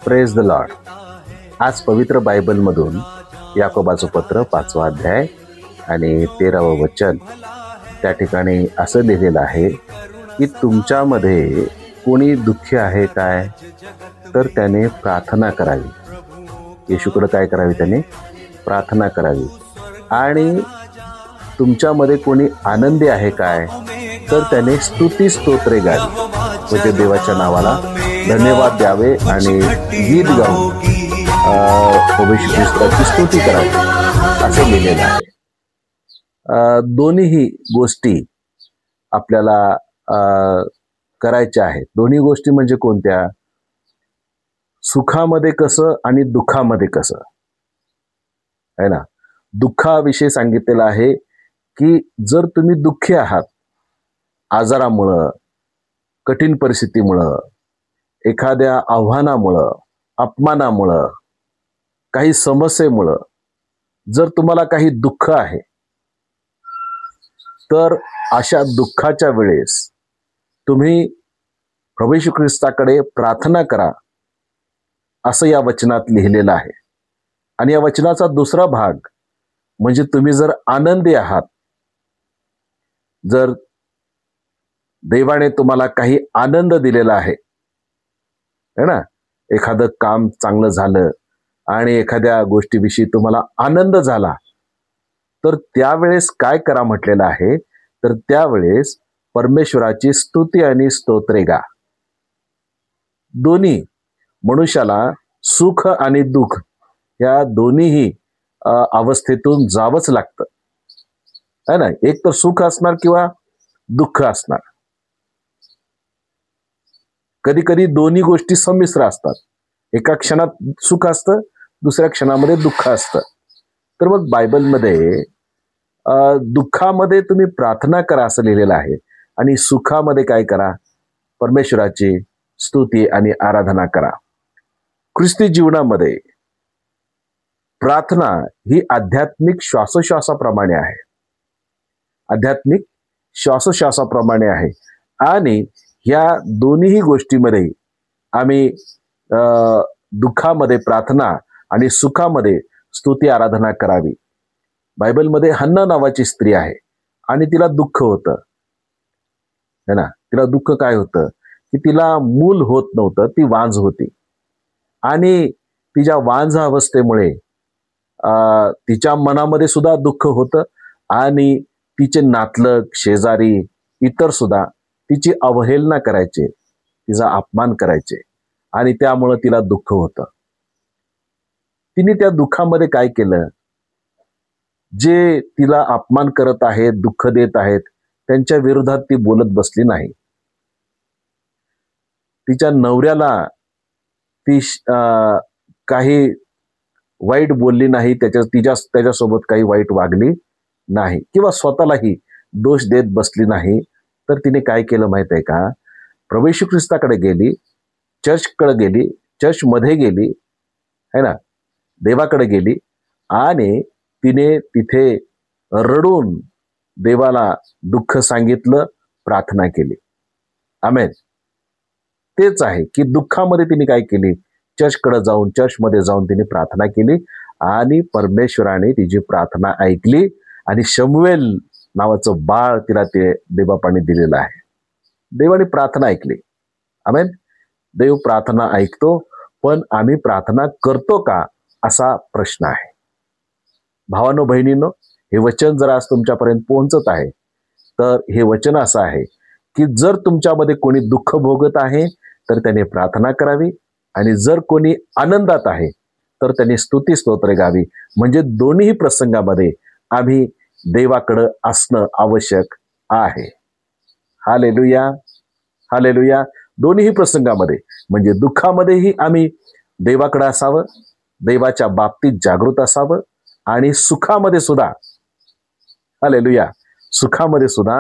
Praise the Lord. आज पवित्र बायबलमधून याकोबाचं पत्र 5वा अध्याय आणि 13वं वचन त्या ठिकाणी असं लिहिलेलं आहे की तुमच्यामध्ये कोणी दुःखी आहे काय, तर त्याने प्रार्थना करावी. येशूकडे काय करावी? त्याने प्रार्थना करावी. आणि तुमच्यामध्ये कोणी आनंदी आहे काय, तर त्याने स्तुती स्तोत्रे गावी, म्हणजे देवाच्या नावाला धन्यवाद द्यावे आणि गीत गाऊन प्रभू येशू ख्रिस्ताची स्तुती करावी, असं लिहिलेलं आहे. दोन्ही गोष्टी आपल्याला करायच्या आहेत. दोन्ही गोष्टी म्हणजे कोणत्या? सुखामध्ये कसं आणि दुःखामध्ये कसं, है ना. दुःखाविषयी सांगितलेलं आहे की जर तुम्ही दुःखी आहात, आजारामुळं, कठीण परिस्थितीमुळं, एखाद्या आव्हानामुळं, अपमानामुळं, काही समस्येमुळं जर तुम्हाला काही दुःख आहे, तर अशा दुःखाच्या वेळेस तुम्ही प्रभू येशू ख्रिस्ताकडे प्रार्थना करा, असं या वचनात लिहिलेलं आहे. आणि या वचनाचा दुसरा भाग म्हणजे तुम्ही जर आनंदी आहात, जर देवाने तुम्हाला काही आनंद दिलेला आहे, है ना, एखादं काम चांगलं झालं आणि एखाद्या गोष्टीविषयी तुम्हाला आनंद झाला, तर त्यावेळेस काय करा म्हटलेलं आहे? तर त्यावेळेस परमेश्वराची स्तुती आणि स्तोत्रे गा. दोन्ही मनुष्याला सुख आणि दुःख या दोन्हीही अवस्थेतून जावंच लागतं, है ना. एक तर सुख असणार किंवा दुःख असणार. कधी कधी दोन्ही गोष्टी संमिश्र असतात. एका क्षणात सुख असतं, दुसऱ्या क्षणामध्ये दुःख असतं. तर मग बायबलमध्ये दुःखामध्ये तुम्ही प्रार्थना करा असं लिहिलेलं आहे, आणि सुखामध्ये काय करा? परमेश्वराची स्तुती आणि आराधना करा. ख्रिस्ती जीवनामध्ये प्रार्थना ही आध्यात्मिक श्वासोश्वासाप्रमाणे आहे. आध्यात्मिक श्वासोश्वासाप्रमाणे आहे. आणि ह्या दोन्ही गोष्टीमध्ये आम्ही दुःखामध्ये प्रार्थना आणि सुखामध्ये स्तुती आराधना करावी. बायबलमध्ये हन्ना नावाची स्त्री आहे आणि तिला दुःख होतं, है ना. तिला दुःख काय होतं की तिला मूल होत नव्हतं, ती वांझ होती. आणि तिच्या वांझ अवस्थेमुळे तिच्या मनामध्ये सुद्धा दुःख होतं आणि तिचे नातलग, शेजारी, इतर सुद्धा तिची अवहेलना करायचे, तिचा अपमान करायचे, आणि त्यामुळं तिला दुःख होतं. तिने त्या दुःखामध्ये काय केलं? जे तिला अपमान करत आहेत, दुःख देत आहेत, त्यांच्या विरोधात ती बोलत बसली नाही. तिच्या नवऱ्याला ती काही वाईट बोलली नाही, त्याच्यासोबत काही वाईट वागली नाही, किंवा स्वतःलाही दोष देत बसली नाही. तर तिने काय केलं माहित आहे का? प्रभू येशू ख्रिस्ताकडे गेली, चर्चकडे गेली, चर्चमध्ये गेली, है ना, देवाकडे गेली, आणि तिने तिथे रडून देवाला दुःख सांगितलं, प्रार्थना केली. आमेन. तेच आहे की दुःखामध्ये तिने काय केली? चर्चमध्ये जाऊन तिने प्रार्थना केली, आणि परमेश्वराने तिची प्रार्थना ऐकली, आणि शमूएल नावाचं बाळ तिला ते देवापाणी दिलेलं आहे. देवाने प्रार्थना ऐकली. आमेन. देव प्रार्थना ऐकतो, पण आम्ही प्रार्थना करतो का, असा प्रश्न आहे. भावांनो, बहिणींनो, हे वचन जर आज तुमच्यापर्यंत पोहोचत आहे, तर हे वचन असं आहे की जर तुमच्यामध्ये कोणी दुःख भोगत आहे, तर त्याने प्रार्थना करावी, आणि जर कोणी आनंदात आहे, तर त्याने स्तुती स्तोत्रे गावी. म्हणजे दोन्ही प्रसंगामध्ये आम्ही देवाकडं असणं आवश्यक आहे. Hallelujah, hallelujah. दोन्ही प्रसंगामध्ये, म्हणजे दुःखामध्येही आम्ही देवाकडे असावं, देवाच्या बाबतीत जागृत असावं, आणि सुखामध्ये सुद्धा, हालेलुया, सुखामध्ये सुद्धा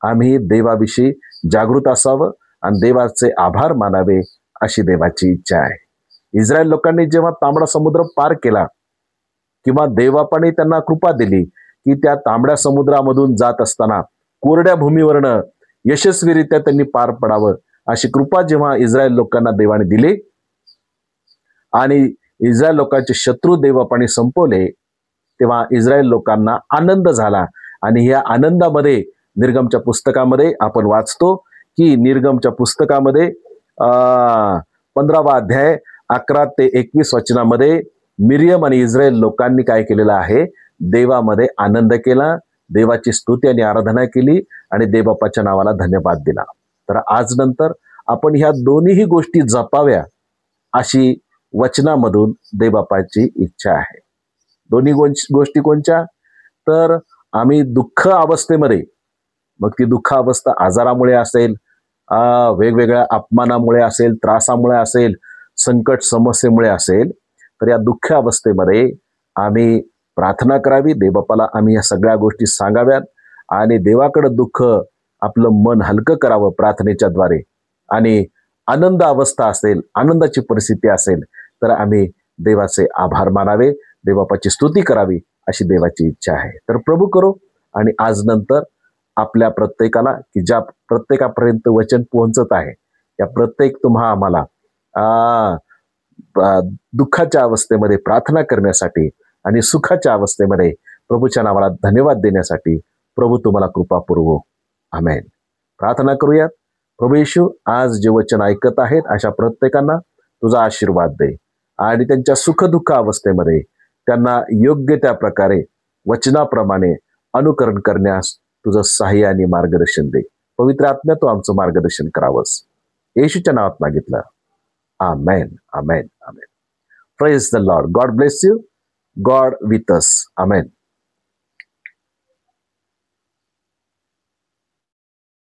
आम्ही देवाविषयी जागृत असावं आणि देवाचे आभार मानावे, अशी देवाची इच्छा आहे. इस्रायल लोकांनी जेव्हा तांबडा समुद्र पार केला, किंवा देवापाने त्यांना कृपा दिली की त्या तांबड्या समुद्रामधून जात असताना कोरड्या भूमीवरनं यशस्वीरित्या त्यांनी पार पडावं, अशी कृपा जेव्हा इस्रायल लोकांना देवाने दिली, आणि इस्रायल लोकांचे शत्रू देवबापाने संपवले, तेव्हा इस्रायल लोकांना आनंद झाला. आणि या आनंदामध्ये निर्गमच्या पुस्तकामध्ये आपण वाचतो की निर्गमच्या पुस्तकामध्ये 15वा अध्याय 11 ते 21 वचनामध्ये मिरियम आणि इस्रायल लोकांनी काय केलेलं आहे, देवामध्ये आनंद केला, देवाची स्तुती आणि आराधना केली आणि देवबापाच्या नावाला धन्यवाद दिला. तर आज नंतर आपण ह्या दोन्ही गोष्टी जपाव्या अशी वचनामधून देवबापाची इच्छा आहे. दोन्ही गोष्टी कोणत्या? तर आम्ही दुःख अवस्थेमध्ये, मग ती दुःख अवस्था आजारामुळे असेल, वेगवेगळ्या अपमानामुळे असेल, त्रासामुळे असेल, संकट समस्येमुळे असेल, तर या दुःख अवस्थेमध्ये आम्ही प्रार्थना करावी. देवबापाला आम्ही या सगळ्या गोष्टी सांगाव्यात आणि देवाकडे दुःख आपलं मन हलकं करावं प्रार्थनेच्या द्वारे. आणि आनंद अवस्था असेल, आनंदाची परिस्थिती असेल, तर आम्ही देवाचे आभार मानावे, देवबापाची स्तुती करावी अशी देवाची इच्छा आहे. तर प्रभू करो. आणि आज नंतर आपल्या प्रत्येकाला, की ज्या प्रत्येकापर्यंत वचन पोहोचत आहे, या प्रत्येक तुम्हा आम्हाला दुःखाच्या अवस्थेमध्ये प्रार्थना करण्यासाठी आणि सुखाच्या अवस्थेमध्ये प्रभूच्या नावाला धन्यवाद देण्यासाठी प्रभू तुम्हाला कृपा पुरवो. आमेन. प्रार्थना करूयात. प्रभू येशू, आज जे वचन ऐकत आहेत अशा प्रत्येकांना तुझा आशीर्वाद दे आणि त्यांच्या सुखदुःख अवस्थेमध्ये त्यांना योग्य त्या प्रकारे वचनाप्रमाणे अनुकरण करण्यास तुझं सहाय्य आणि मार्गदर्शन दे. पवित्र आत्म्या तू आमचं मार्गदर्शन करावंस. येशूच्या नावात मागितलं. Amen, amen, amen. Praise the Lord. God bless you. God with us. Amen.